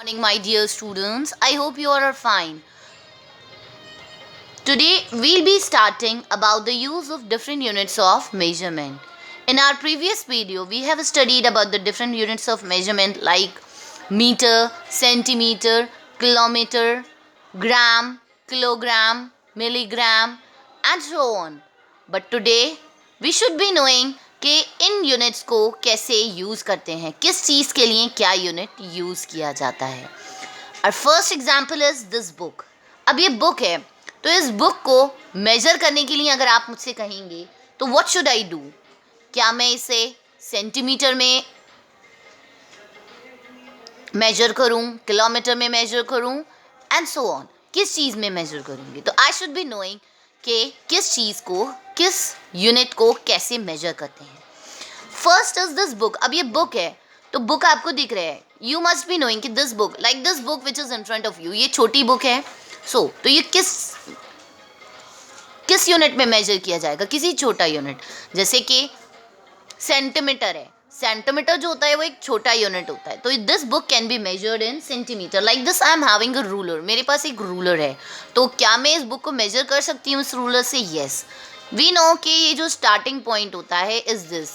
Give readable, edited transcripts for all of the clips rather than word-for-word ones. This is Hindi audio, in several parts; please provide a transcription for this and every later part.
Morning, my dear students. I hope you all are fine. Today we'll be starting about the use of different units of measurement. In our previous video, we have studied about the different units of measurement like meter, centimeter, kilometer, gram, kilogram, milligram, and so on. But today we should be knowing कि इन यूनिट्स को कैसे यूज़ करते हैं, किस चीज़ के लिए क्या यूनिट यूज़ किया जाता है. और first example is this book. अब ये बुक है, तो इस बुक को मेजर करने के लिए अगर आप मुझसे कहेंगे तो व्हाट शुड आई डू. क्या मैं इसे सेंटीमीटर में मेजर करूं, किलोमीटर में मेजर करूं, एंड सो ऑन. किस चीज़ में मेजर करूंगी, तो आई शुड बी नोइंग कि किस चीज़ को, किस यूनिट को कैसे मेजर करते हैं. First is this book. अब ये बुक है, तो बुक आपको दिख रहा है. यू मस्ट बी नोइंग कि this book, like this book which is in front of you, ये छोटी बुक है. तो ये किस यूनिट में मेजर किया जाएगा, किसी छोटा यूनिट. जैसे कि सेंटीमीटर है, सेंटीमीटर जो होता है वो एक छोटा यूनिट होता है. तो this book can be measured in centimetre. Like this I am having a ruler. मेरे पास एक रूलर है, तो क्या मैं इस बुक को मेजर कर सकती हूँ इस रूलर से? येस. वी नो कि ये जो स्टार्टिंग पॉइंट होता है इज दिस.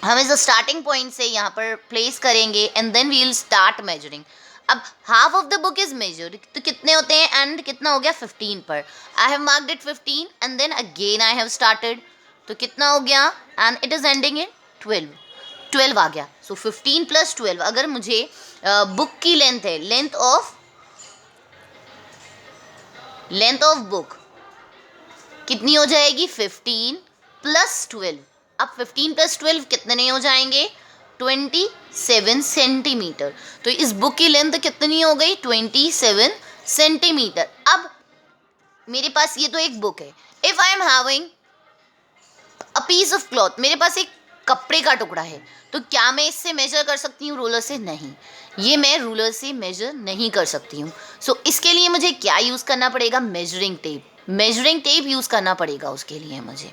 हम इस स्टार्टिंग पॉइंट से यहाँ पर प्लेस करेंगे and then we will start measuring. अब half of the book is measured, तो कितने होते हैं, एंड कितना हो गया 15 पर. I have marked it 15 and then again I have started. तो कितना हो गया, and it is ending in 12 आ गया. सो 15 + 12. अगर मुझे बुक की लेंथ है, लेंथ ऑफ बुक कितनी हो जाएगी, 15 + 12. अब 15 + 12 कितने नहीं हो जाएंगे, 27 सेंटीमीटर. तो इस बुक की लेंथ कितनी हो गई, 27 सेंटीमीटर. अब मेरे पास ये तो एक बुक है. If I am having a piece of cloth, मेरे पास एक कपड़े का टुकड़ा है, तो क्या मैं इससे मेजर कर सकती हूँ रूलर से? नहीं, ये मैं रूलर से मेजर नहीं कर सकती हूँ. इसके लिए मुझे क्या यूज़ करना पड़ेगा, मेजरिंग टेप यूज़ करना पड़ेगा उसके लिए मुझे.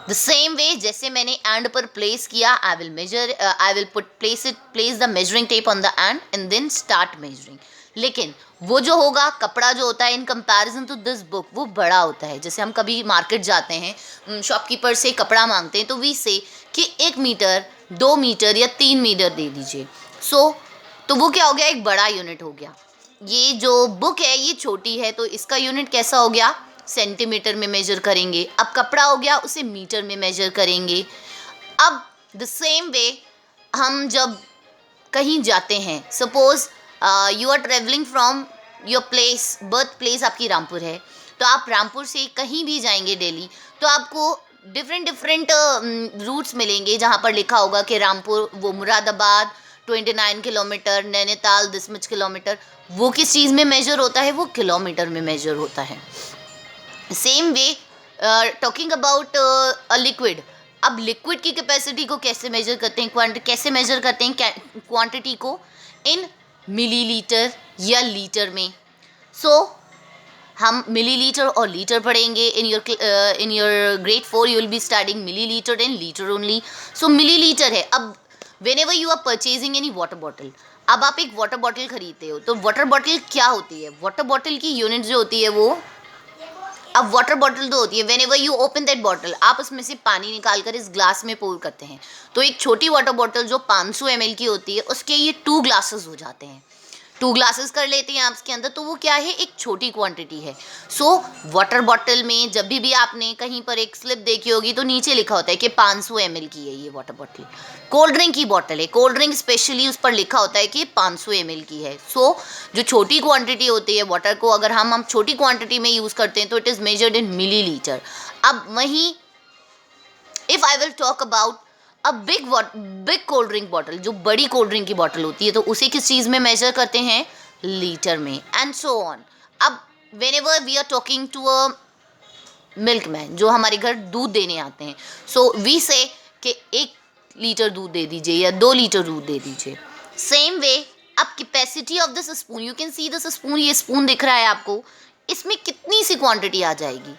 द सेम वे जैसे मैंने एंड पर प्लेस किया, I will place the measuring tape on the end then start measuring. लेकिन वो जो होगा, कपड़ा जो होता है in comparison to this book, वो बड़ा होता है. जैसे हम कभी मार्केट जाते हैं, शॉपकीपर से कपड़ा मांगते हैं, तो वी से कि 1 मीटर, 2 मीटर या 3 मीटर दे दीजिए. तो वो क्या हो गया, एक बड़ा यूनिट हो गया. ये जो बुक है ये छोटी है, तो इसका यूनिट कैसा हो गया, सेंटीमीटर में मेजर करेंगे. अब कपड़ा हो गया, उसे मीटर में मेजर करेंगे. अब द सेम वे हम जब कहीं जाते हैं, suppose you are travelling from your place, birth place आपकी रामपुर है, तो आप रामपुर से कहीं भी जाएंगे दिल्ली, तो आपको डिफरेंट रूट्स मिलेंगे जहाँ पर लिखा होगा कि रामपुर, वो Moradabad 29 kilometre, Nainital this much kilometre. वो किस चीज़ में मेजर होता है, वो किलोमीटर में मेजर होता है. Same way talking about a liquid. अब लिक्विड की कैपेसिटी को कैसे मेजर करते हैं, कैसे मेजर करते हैं क्वांटिटी को, इन मिलीलीटर या लीटर में. हम मिलीलीटर और लीटर पढ़ेंगे. In your grade 4 you will be studying millilitre and litre only. Millilitre है. अब whenever you are purchasing any water bottle, अब आप एक वाटर बॉटल खरीदते हो, तो वाटर बॉटल क्या होती है, वाटर बॉटल की यूनिट जो होती है वो, अब वाटर बॉटल तो होती है, whenever you open that bottle, आप उसमें से पानी निकाल कर इस ग्लास में पोर करते हैं. तो एक छोटी वाटर बॉटल जो 500 ml की होती है, उसके ये 2 ग्लासेस हो जाते हैं. 2 ग्लासेस कर लेते हैं आप उसके अंदर, तो वो क्या है, एक छोटी क्वांटिटी है. वाटर बॉटल में जब भी आपने कहीं पर एक स्लिप देखी होगी, तो नीचे लिखा होता है कि 500 ml की है ये वाटर बॉटल. कोल्ड ड्रिंक की बॉटल है, कोल्ड ड्रिंक स्पेशली, उस पर लिखा होता है कि 500 ml की है. जो छोटी क्वांटिटी होती है वाटर को, अगर हम छोटी क्वांटिटी में यूज़ करते हैं, तो it is measured in millilitre. अब वहीं if I will talk about a big cold drink bottle, जो बड़ी कोल्ड ड्रिंक की बॉटल होती है, तो उसे किस चीज़ में मेजर करते हैं, लीटर में, एंड सो ऑन. अब whenever we are talking to a milkman, जो हमारे घर दूध देने आते हैं, वी से कि 1 लीटर दूध दे दीजिए या 2 लीटर दूध दे दीजिए. सेम वे अब capacity of this spoon, you can see this spoon, ये स्पून दिख रहा है आपको, इसमें कितनी सी क्वांटिटी आ जाएगी,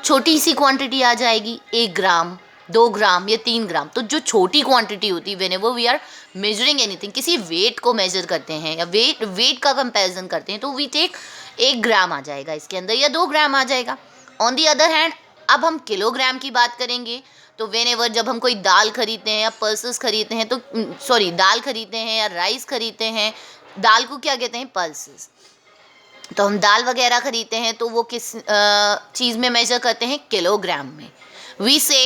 छोटी सी क्वांटिटी आ जाएगी, 1 ग्राम, 2 ग्राम या 3 ग्राम. तो जो छोटी क्वांटिटी होती है, whenever we are measuring anything, किसी वेट को मेजर करते हैं या वेट का कंपैरिजन करते हैं, तो वी टेक 1 ग्राम आ जाएगा इसके अंदर या 2 ग्राम आ जाएगा। ऑन दी अदर हैंड अब हम किलोग्राम की बात करेंगे, तो वेनेवर जब हम कोई दाल खरीदते हैं या पल्सेस खरीदते हैं, तो सॉरी दाल खरीदते हैं या राइस खरीदते हैं, दाल को क्या कहते हैं, पल्सेस। तो हम दाल वगैरह खरीदते हैं तो वो किस चीज़ में मेजर करते हैं, किलोग्राम में। वी से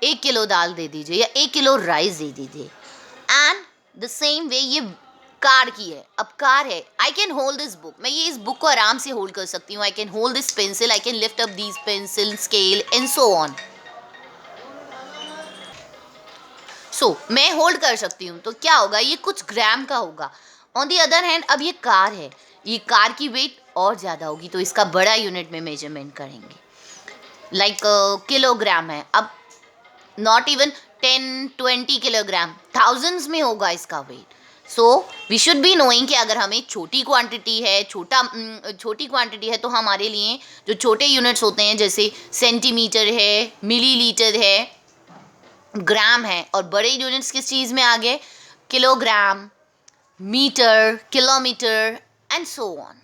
1 किलो दाल दे दीजिए या 1 किलो राइस दे दीजिए। एंड द सेम वे ये कार की है। अब कार है, आई कैन होल्ड दिस बुक, मैं ये इस बुक को आराम से होल्ड कर सकती हूँ। I can hold this pencil, I can lift up these pencil, scale and so on. So मैं होल्ड कर सकती हूँ, तो क्या होगा, ये कुछ ग्राम का होगा। ऑन दी अदर हैंड अब ये कार है, ये कार की वेट और ज़्यादा होगी, तो इसका बड़ा यूनिट में मेजरमेंट करेंगे। लाइक किलोग्राम है, अब नॉट इवन 10-20 किलोग्राम, थाउजेंड्स में होगा इसका weight. So we should be knowing कि अगर हमें छोटी क्वांटिटी है, छोटी क्वांटिटी है, तो हमारे लिए जो छोटे यूनिट्स होते हैं जैसे सेंटीमीटर है, मिलीलीटर है, ग्राम है, और बड़े यूनिट्स किस चीज़ में आ गए, kilogram, metre, kilometre and so on.